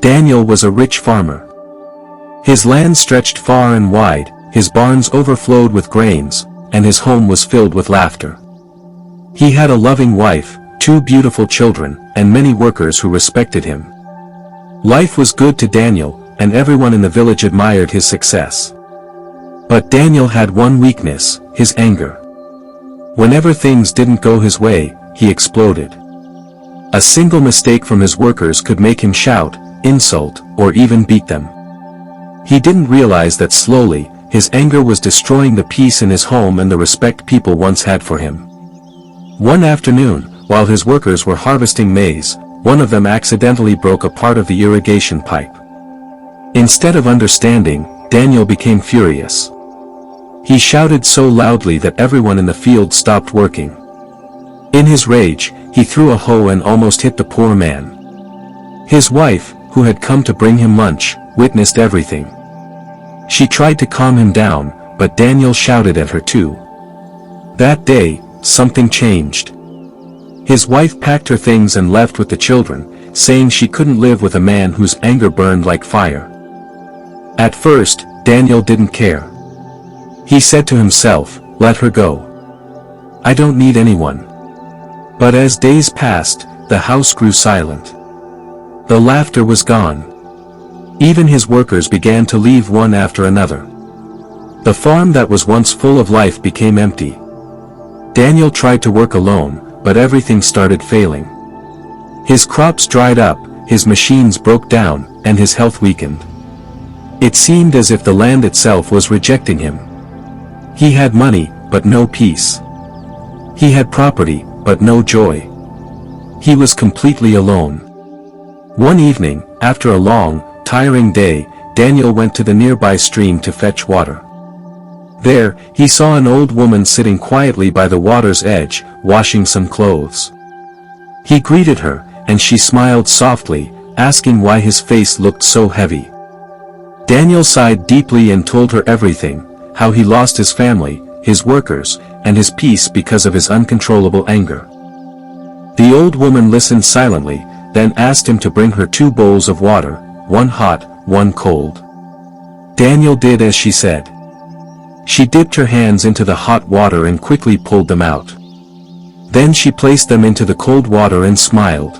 Daniel was a rich farmer. His land stretched far and wide, his barns overflowed with grains, and his home was filled with laughter. He had a loving wife, 2 beautiful children, and many workers who respected him. Life was good to Daniel, and everyone in the village admired his success. But Daniel had one weakness, his anger. Whenever things didn't go his way, he exploded. A single mistake from his workers could make him shout, insult, or even beat them. He didn't realize that slowly, his anger was destroying the peace in his home and the respect people once had for him. One afternoon, while his workers were harvesting maize, one of them accidentally broke a part of the irrigation pipe. Instead of understanding, Daniel became furious. He shouted so loudly that everyone in the field stopped working. In his rage, he threw a hoe and almost hit the poor man. His wife, who had come to bring him lunch, witnessed everything. She tried to calm him down, but Daniel shouted at her too. That day, something changed. His wife packed her things and left with the children, saying she couldn't live with a man whose anger burned like fire. At first, Daniel didn't care. He said to himself, "Let her go. I don't need anyone." But as days passed, the house grew silent. The laughter was gone. Even his workers began to leave one after another. The farm that was once full of life became empty. Daniel tried to work alone, but everything started failing. His crops dried up, his machines broke down, and his health weakened. It seemed as if the land itself was rejecting him. He had money, but no peace. He had property, but no joy. He was completely alone. One evening, after a long, tiring day, Daniel went to the nearby stream to fetch water. There, he saw an old woman sitting quietly by the water's edge, washing some clothes. He greeted her, and she smiled softly, asking why his face looked so heavy. Daniel sighed deeply and told her everything, how he lost his family, his workers, and his peace because of his uncontrollable anger. The old woman listened silently, then asked him to bring her 2 bowls of water, one hot, one cold. Daniel did as she said. She dipped her hands into the hot water and quickly pulled them out. Then she placed them into the cold water and smiled.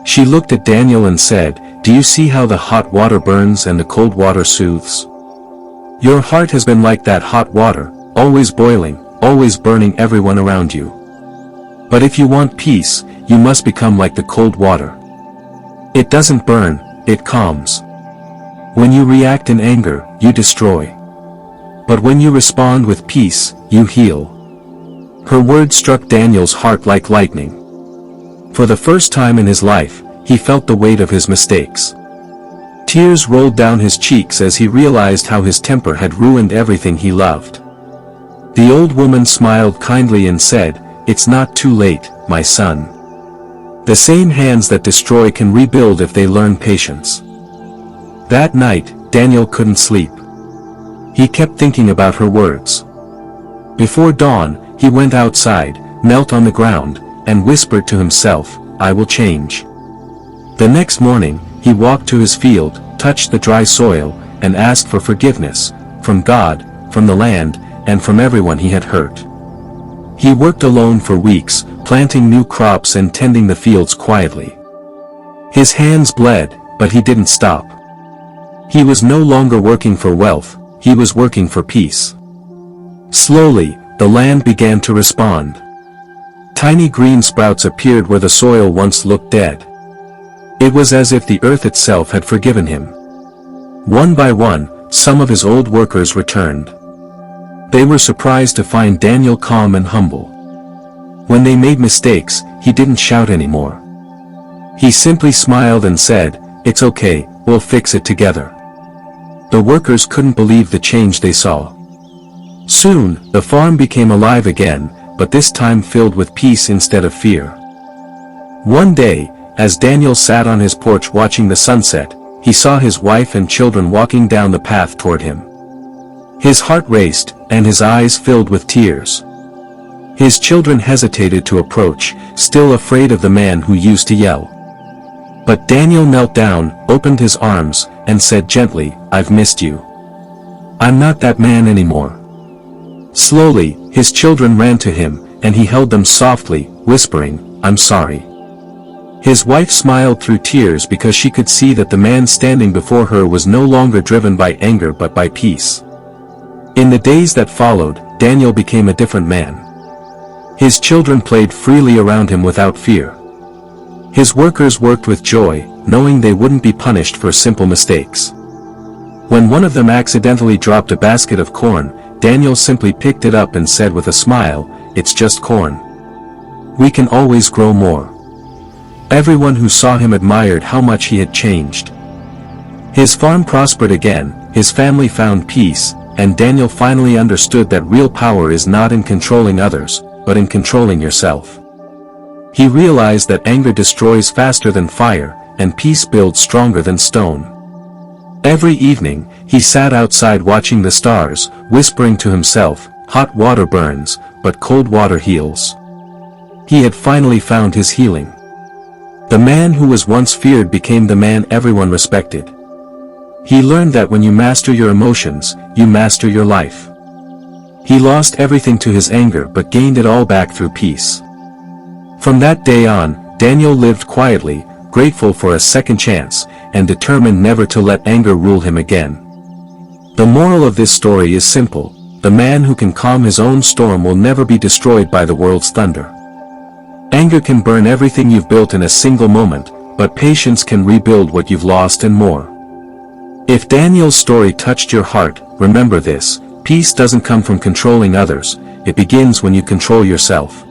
She looked at Daniel and said, "Do you see how the hot water burns and the cold water soothes? Your heart has been like that hot water, always boiling, always burning everyone around you. But if you want peace, you must become like the cold water. It doesn't burn, it calms. When you react in anger, you destroy. But when you respond with peace, you heal." Her words struck Daniel's heart like lightning. For the first time in his life, he felt the weight of his mistakes. Tears rolled down his cheeks as he realized how his temper had ruined everything he loved. The old woman smiled kindly and said, "It's not too late, my son. The same hands that destroy can rebuild if they learn patience." That night, Daniel couldn't sleep. He kept thinking about her words. Before dawn, he went outside, knelt on the ground, and whispered to himself, "I will change." The next morning, he walked to his field, touched the dry soil, and asked for forgiveness, from God, from the land, and from everyone he had hurt. He worked alone for weeks, planting new crops and tending the fields quietly. His hands bled, but he didn't stop. He was no longer working for wealth, he was working for peace. Slowly, the land began to respond. Tiny green sprouts appeared where the soil once looked dead. It was as if the earth itself had forgiven him. One by one, some of his old workers returned. They were surprised to find Daniel calm and humble. When they made mistakes, he didn't shout anymore. He simply smiled and said, "It's okay, we'll fix it together." The workers couldn't believe the change they saw. Soon, the farm became alive again, but this time filled with peace instead of fear. One day, as Daniel sat on his porch watching the sunset, he saw his wife and children walking down the path toward him. His heart raced, and his eyes filled with tears. His children hesitated to approach, still afraid of the man who used to yell. But Daniel knelt down, opened his arms, and said gently, "I've missed you. I'm not that man anymore." Slowly, his children ran to him, and he held them softly, whispering, "I'm sorry." His wife smiled through tears because she could see that the man standing before her was no longer driven by anger but by peace. In the days that followed, Daniel became a different man. His children played freely around him without fear. His workers worked with joy, knowing they wouldn't be punished for simple mistakes. When one of them accidentally dropped a basket of corn, Daniel simply picked it up and said with a smile, "It's just corn. We can always grow more." Everyone who saw him admired how much he had changed. His farm prospered again, his family found peace, and Daniel finally understood that real power is not in controlling others, but in controlling yourself. He realized that anger destroys faster than fire, and peace builds stronger than stone. Every evening, he sat outside watching the stars, whispering to himself, "Hot water burns, but cold water heals." He had finally found his healing. The man who was once feared became the man everyone respected. He learned that when you master your emotions, you master your life. He lost everything to his anger but gained it all back through peace. From that day on, Daniel lived quietly, grateful for a second chance, and determined never to let anger rule him again. The moral of this story is simple: the man who can calm his own storm will never be destroyed by the world's thunder. Anger can burn everything you've built in a single moment, but patience can rebuild what you've lost and more. If Daniel's story touched your heart, remember this: peace doesn't come from controlling others, it begins when you control yourself.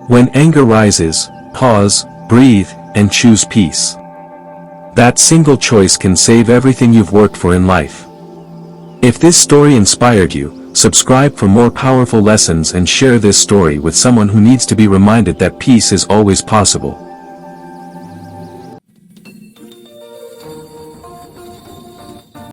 When anger rises, pause, breathe, and choose peace. That single choice can save everything you've worked for in life. If this story inspired you, subscribe for more powerful lessons and share this story with someone who needs to be reminded that peace is always possible.